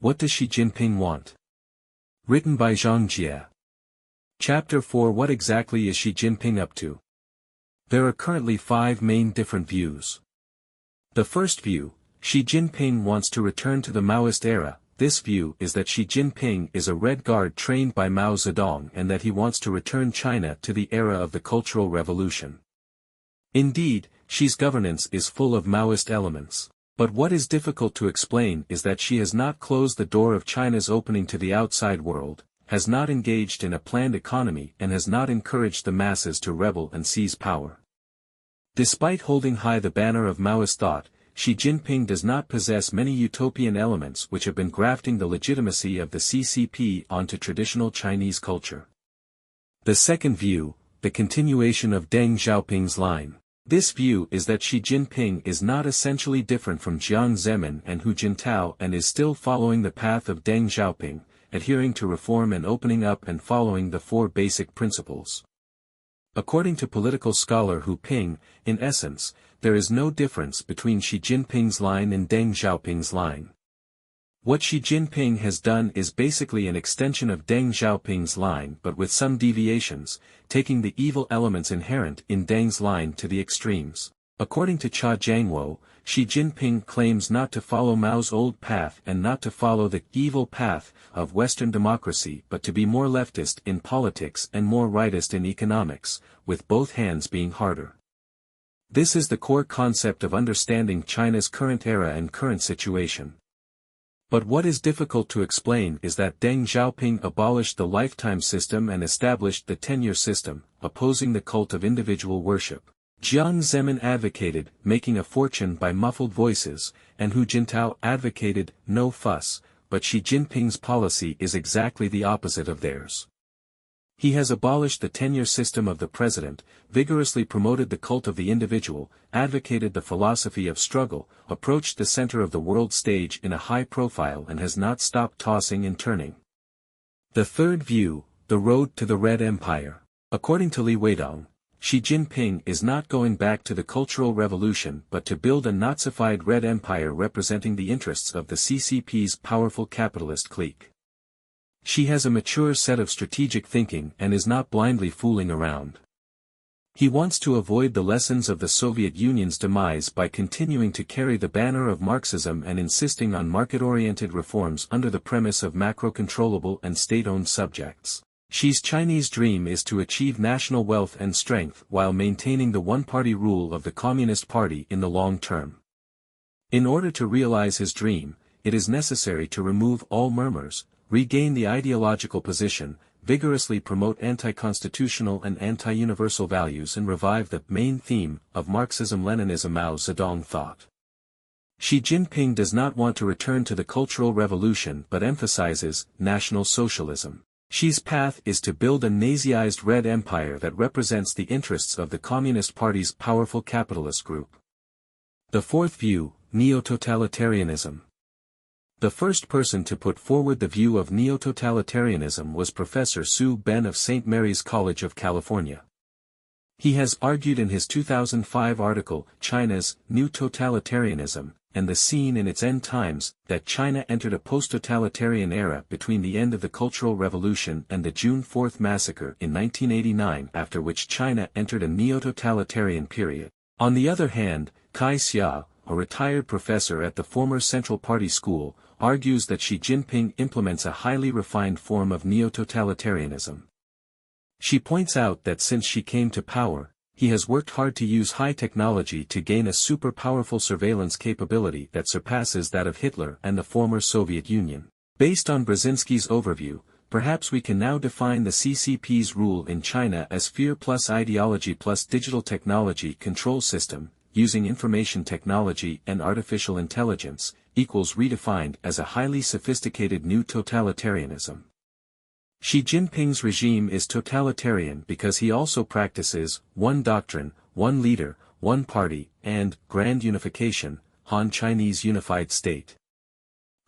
What does Xi Jinping want? Written by Zhang Jie. Chapter 4. What exactly is Xi Jinping up to? There are currently 5 main different views. The first view, Xi Jinping wants to return to the Maoist era. This view is that Xi Jinping is a Red Guard trained by Mao Zedong and that he wants to return China to the era of the Cultural Revolution. Indeed, Xi's governance is full of Maoist elements. But what is difficult to explain is that Xi has not closed the door of China's opening to the outside world, has not engaged in a planned economy and has not encouraged the masses to rebel and seize power. Despite holding high the banner of Maoist thought, Xi Jinping does not possess many utopian elements which have been grafting the legitimacy of the CCP onto traditional Chinese culture. The second view, the continuation of Deng Xiaoping's line. This view is that Xi Jinping is not essentially different from Jiang Zemin and Hu Jintao and is still following the path of Deng Xiaoping, adhering to reform and opening up and following the 4 basic principles. According to political scholar Hu Ping, in essence, there is no difference between Xi Jinping's line and Deng Xiaoping's line. What Xi Jinping has done is basically an extension of Deng Xiaoping's line but with some deviations, taking the evil elements inherent in Deng's line to the extremes. According to Cha Jiangwo, Xi Jinping claims not to follow Mao's old path and not to follow the evil path of Western democracy but to be more leftist in politics and more rightist in economics, with both hands being harder. This is the core concept of understanding China's current era and current situation. But what is difficult to explain is that Deng Xiaoping abolished the lifetime system and established the tenure system, opposing the cult of individual worship. Jiang Zemin advocated making a fortune by muffled voices, and Hu Jintao advocated no fuss, but Xi Jinping's policy is exactly the opposite of theirs. He has abolished the tenure system of the president, vigorously promoted the cult of the individual, advocated the philosophy of struggle, approached the center of the world stage in a high profile and has not stopped tossing and turning. The third view, the road to the Red Empire. According to Li Weidong, Xi Jinping is not going back to the Cultural Revolution but to build a Nazified Red Empire representing the interests of the CCP's powerful capitalist clique. Xi has a mature set of strategic thinking and is not blindly fooling around. He wants to avoid the lessons of the Soviet Union's demise by continuing to carry the banner of Marxism and insisting on market-oriented reforms under the premise of macro-controllable and state-owned subjects. Xi's Chinese dream is to achieve national wealth and strength while maintaining the one-party rule of the Communist Party in the long term. In order to realize his dream, it is necessary to remove all murmurs, regain the ideological position, vigorously promote anti-constitutional and anti-universal values and revive the main theme of Marxism-Leninism Mao Zedong thought. Xi Jinping does not want to return to the Cultural Revolution but emphasizes National Socialism. Xi's path is to build a Naziized Red Empire that represents the interests of the Communist Party's powerful capitalist group. The fourth view, Neo-Totalitarianism. The first person to put forward the view of neo-totalitarianism was Professor Su Ben of St. Mary's College of California. He has argued in his 2005 article, China's New Totalitarianism, and the Scene in its End Times, that China entered a post-totalitarian era between the end of the Cultural Revolution and the June 4 massacre in 1989, after which China entered a neo-totalitarian period. On the other hand, Kai Xia, a retired professor at the former Central Party School, argues that Xi Jinping implements a highly refined form of neo-totalitarianism. She points out that since Xi came to power, he has worked hard to use high technology to gain a super-powerful surveillance capability that surpasses that of Hitler and the former Soviet Union. Based on Brzezinski's overview, perhaps we can now define the CCP's rule in China as fear plus ideology plus digital technology control system, using information technology and artificial intelligence, equals redefined as a highly sophisticated new totalitarianism. Xi Jinping's regime is totalitarian because he also practices one doctrine, one leader, one party, and grand unification, Han Chinese unified state.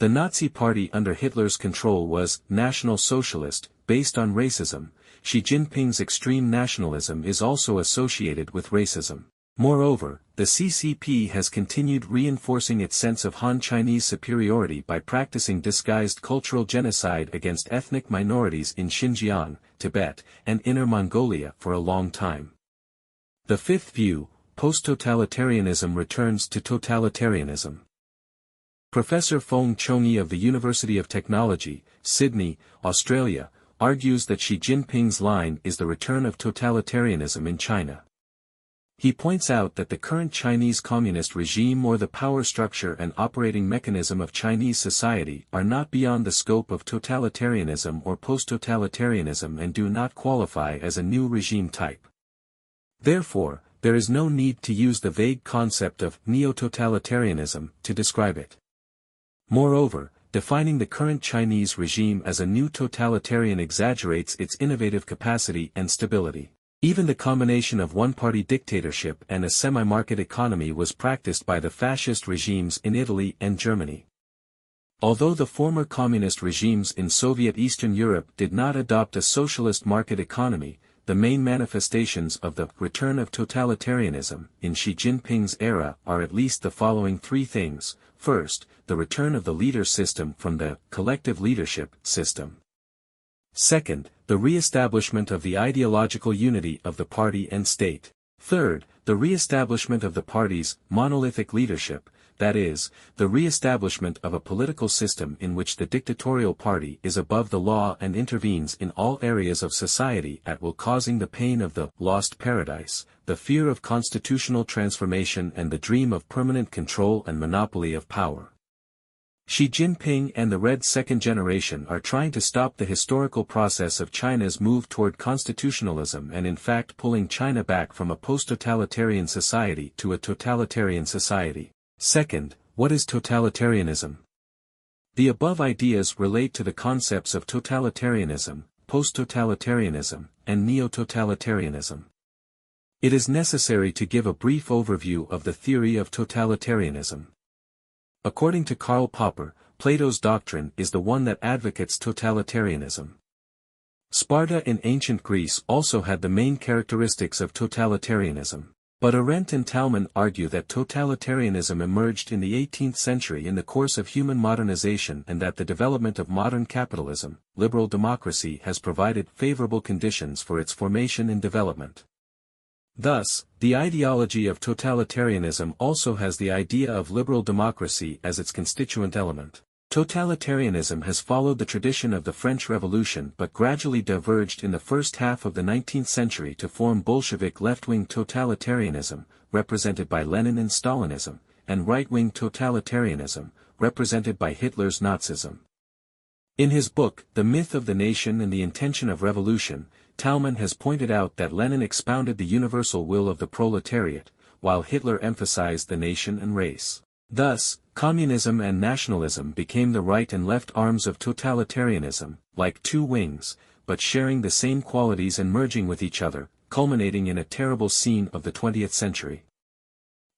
The Nazi Party under Hitler's control was National Socialist, based on racism. Xi Jinping's extreme nationalism is also associated with racism. Moreover, the CCP has continued reinforcing its sense of Han Chinese superiority by practicing disguised cultural genocide against ethnic minorities in Xinjiang, Tibet, and Inner Mongolia for a long time. The fifth view, post-totalitarianism returns to totalitarianism. Professor Fong Chongyi of the University of Technology, Sydney, Australia, argues that Xi Jinping's line is the return of totalitarianism in China. He points out that the current Chinese communist regime or the power structure and operating mechanism of Chinese society are not beyond the scope of totalitarianism or post-totalitarianism and do not qualify as a new regime type. Therefore, there is no need to use the vague concept of neo-totalitarianism to describe it. Moreover, defining the current Chinese regime as a new totalitarian exaggerates its innovative capacity and stability. Even the combination of one-party dictatorship and a semi-market economy was practiced by the fascist regimes in Italy and Germany. Although the former communist regimes in Soviet Eastern Europe did not adopt a socialist market economy, the main manifestations of the return of totalitarianism in Xi Jinping's era are at least the following three things. First, the return of the leader system from the collective leadership system. Second, the re-establishment of the ideological unity of the party and state. Third, the re-establishment of the party's monolithic leadership, that is, the re-establishment of a political system in which the dictatorial party is above the law and intervenes in all areas of society at will, causing the pain of the lost paradise, the fear of constitutional transformation and the dream of permanent control and monopoly of power. Xi Jinping and the Red Second Generation are trying to stop the historical process of China's move toward constitutionalism and in fact pulling China back from a post-totalitarian society to a totalitarian society. Second, what is totalitarianism? The above ideas relate to the concepts of totalitarianism, post-totalitarianism, and neo-totalitarianism. It is necessary to give a brief overview of the theory of totalitarianism. According to Karl Popper, Plato's doctrine is the one that advocates totalitarianism. Sparta in ancient Greece also had the main characteristics of totalitarianism. But Arendt and Talman argue that totalitarianism emerged in the 18th century in the course of human modernization and that the development of modern capitalism, liberal democracy has provided favorable conditions for its formation and development. Thus, the ideology of totalitarianism also has the idea of liberal democracy as its constituent element. Totalitarianism has followed the tradition of the French Revolution but gradually diverged in the first half of the 19th century to form Bolshevik left-wing totalitarianism, represented by Lenin and Stalinism, and right-wing totalitarianism, represented by Hitler's Nazism. In his book, The Myth of the Nation and the Intention of Revolution, Talman has pointed out that Lenin expounded the universal will of the proletariat, while Hitler emphasized the nation and race. Thus, communism and nationalism became the right and left arms of totalitarianism, like two wings, but sharing the same qualities and merging with each other, culminating in a terrible scene of the 20th century.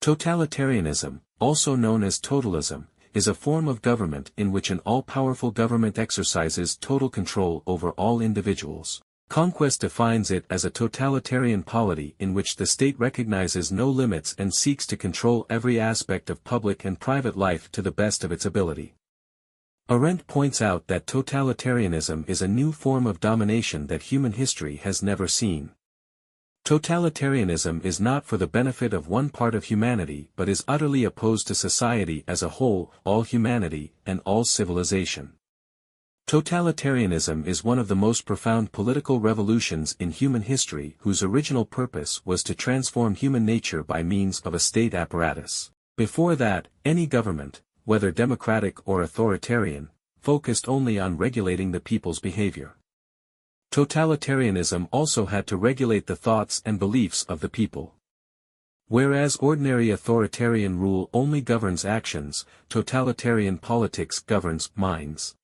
Totalitarianism, also known as totalism, is a form of government in which an all-powerful government exercises total control over all individuals. Conquest defines it as a totalitarian polity in which the state recognizes no limits and seeks to control every aspect of public and private life to the best of its ability. Arendt points out that totalitarianism is a new form of domination that human history has never seen. Totalitarianism is not for the benefit of one part of humanity but is utterly opposed to society as a whole, all humanity, and all civilization. Totalitarianism is one of the most profound political revolutions in human history whose original purpose was to transform human nature by means of a state apparatus. Before that, any government, whether democratic or authoritarian, focused only on regulating the people's behavior. Totalitarianism also had to regulate the thoughts and beliefs of the people. Whereas ordinary authoritarian rule only governs actions, totalitarian politics governs minds.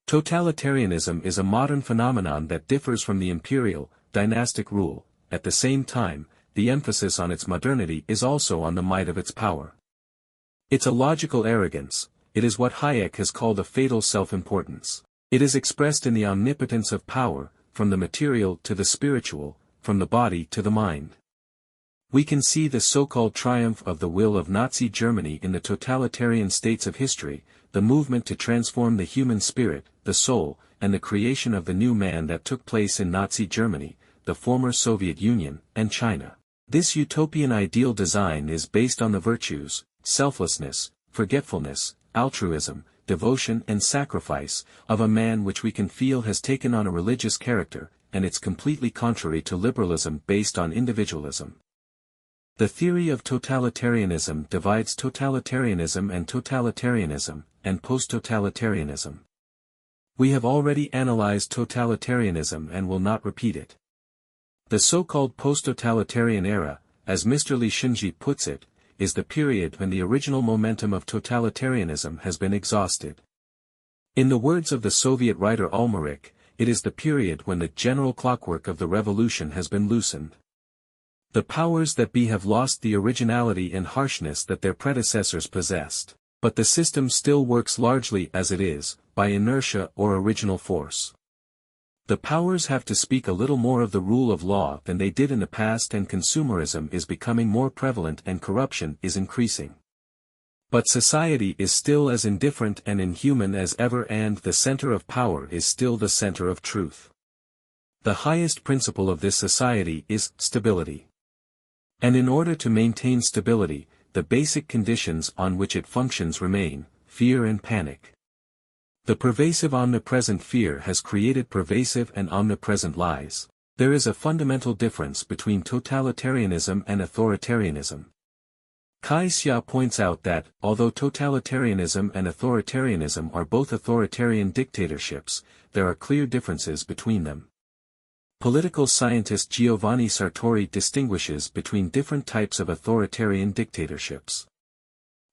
Totalitarianism is a modern phenomenon that differs from the imperial, dynastic rule. At the same time, the emphasis on its modernity is also on the might of its power. It's a logical arrogance, it is what Hayek has called a fatal self-importance. It is expressed in the omnipotence of power, from the material to the spiritual, from the body to the mind. We can see the so-called triumph of the will of Nazi Germany in the totalitarian states of history, the movement to transform the human spirit, the soul, and the creation of the new man that took place in Nazi Germany, the former Soviet Union, and China. This utopian ideal design is based on the virtues, selflessness, forgetfulness, altruism, devotion and sacrifice, of a man which we can feel has taken on a religious character, and it's completely contrary to liberalism based on individualism. The theory of totalitarianism divides totalitarianism and post-totalitarianism. We have already analyzed totalitarianism and will not repeat it. The so-called post-totalitarian era, as Mr. Li Xinji puts it, is the period when the original momentum of totalitarianism has been exhausted. In the words of the Soviet writer Ulmerich, it is the period when the general clockwork of the revolution has been loosened. The powers that be have lost the originality and harshness that their predecessors possessed, but the system still works largely as it is, by inertia or original force. The powers have to speak a little more of the rule of law than they did in the past, and consumerism is becoming more prevalent and corruption is increasing. But society is still as indifferent and inhuman as ever, and the center of power is still the center of truth. The highest principle of this society is stability. And in order to maintain stability, the basic conditions on which it functions remain, fear and panic. The pervasive omnipresent fear has created pervasive and omnipresent lies. There is a fundamental difference between totalitarianism and authoritarianism. Kai Xia points out that, although totalitarianism and authoritarianism are both authoritarian dictatorships, there are clear differences between them. Political scientist Giovanni Sartori distinguishes between different types of authoritarian dictatorships.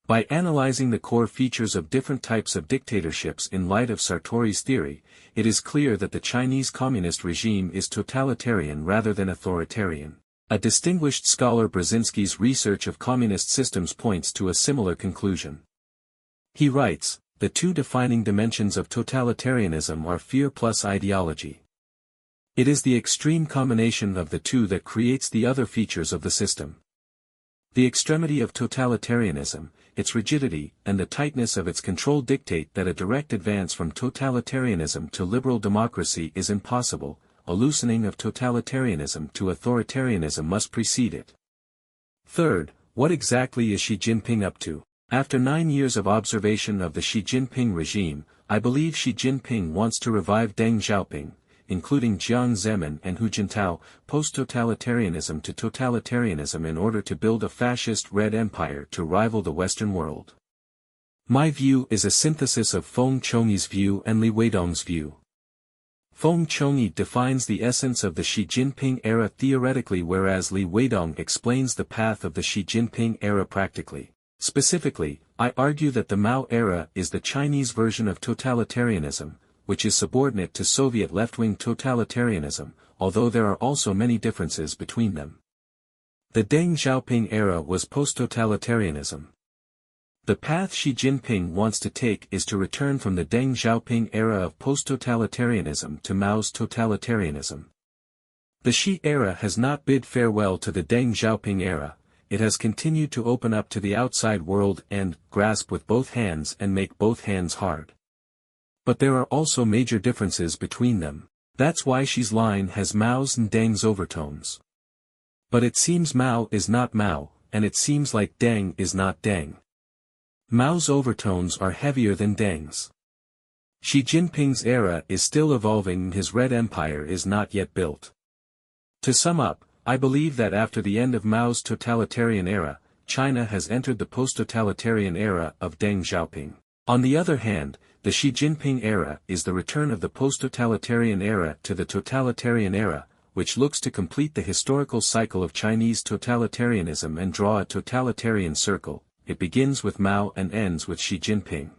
By analyzing the core features of different types of dictatorships in light of Sartori's theory, it is clear that the Chinese communist regime is totalitarian rather than authoritarian. A distinguished scholar Brzezinski's research of communist systems points to a similar conclusion. He writes, "The two defining dimensions of totalitarianism are fear plus ideology. It is the extreme combination of the two that creates the other features of the system. The extremity of totalitarianism, its rigidity, and the tightness of its control dictate that a direct advance from totalitarianism to liberal democracy is impossible. A loosening of totalitarianism to authoritarianism must precede it." Third, what exactly is Xi Jinping up to? After 9 years of observation of the Xi Jinping regime, I believe Xi Jinping wants to revive Deng Xiaoping, including Jiang Zemin and Hu Jintao, post-totalitarianism to totalitarianism in order to build a fascist Red Empire to rival the Western world. My view is a synthesis of Feng Chongyi's view and Li Weidong's view. Feng Chongyi defines the essence of the Xi Jinping era theoretically, whereas Li Weidong explains the path of the Xi Jinping era practically. Specifically, I argue that the Mao era is the Chinese version of totalitarianism, which is subordinate to Soviet left-wing totalitarianism, although there are also many differences between them. The Deng Xiaoping era was post-totalitarianism. The path Xi Jinping wants to take is to return from the Deng Xiaoping era of post-totalitarianism to Mao's totalitarianism. The Xi era has not bid farewell to the Deng Xiaoping era, it has continued to open up to the outside world and grasp with both hands and make both hands hard. But there are also major differences between them. That's why Xi's line has Mao's and Deng's overtones. But it seems Mao is not Mao, and it seems like Deng is not Deng. Mao's overtones are heavier than Deng's. Xi Jinping's era is still evolving and his Red Empire is not yet built. To sum up, I believe that after the end of Mao's totalitarian era, China has entered the post-totalitarian era of Deng Xiaoping. On the other hand, the Xi Jinping era is the return of the post-totalitarian era to the totalitarian era, which looks to complete the historical cycle of Chinese totalitarianism and draw a totalitarian circle. It begins with Mao and ends with Xi Jinping.